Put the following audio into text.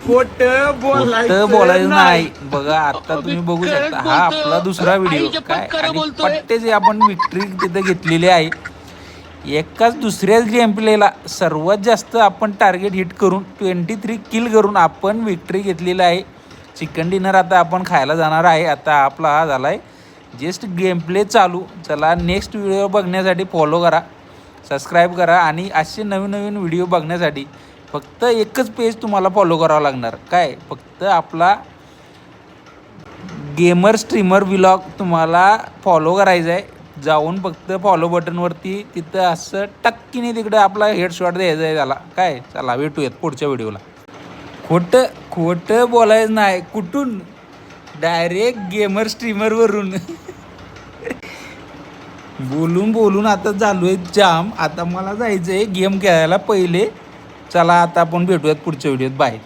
खोटं बोलायचं नाही. बघा आता तुम्ही बघू शकता, हा आपला दुसरा व्हिडिओ काय आणि पट्टेचे आपण विक्ट्री तिथे घेतलेली आहे. एकाच दुसऱ्याच गेम प्लेला सर्वात जास्त आपण टार्गेट हिट करून 23 किल करून आपण विक्ट्री घेतलेली आहे. चिकन डिनर आता आपण खायला जाणार आहे. आता आपला हा झाला आहे जस्ट गेम प्ले चालू. चला नेक्स्ट व्हिडिओ बघण्यासाठी फॉलो करा, सबस्क्राईब करा आणि असे नवीन नवीन व्हिडिओ बघण्यासाठी फक्त एकच पेज तुम्हाला फॉलो करावं लागणार. काय फक्त आपला गेमर स्ट्रीमर व्लॉग तुम्हाला फॉलो करायचा आहे. जाऊन फक्त फॉलो बटनवरती तिथं असं टक्कीने तिकडे आपला हेडशॉट द्यायचा आहे त्याला. काय चला भेटूयात पुढच्या व्हिडिओला. खोटं बोलायचं नाही. कुठून? डायरेक्ट गेमर स्ट्रीमरवरून बोलून आता चालू आहे जाम. आता मला जायचं आहे गेम खेळायला पहिले. चला आता आपण भेटूयात पुढच्या व्हिडिओत. बाय.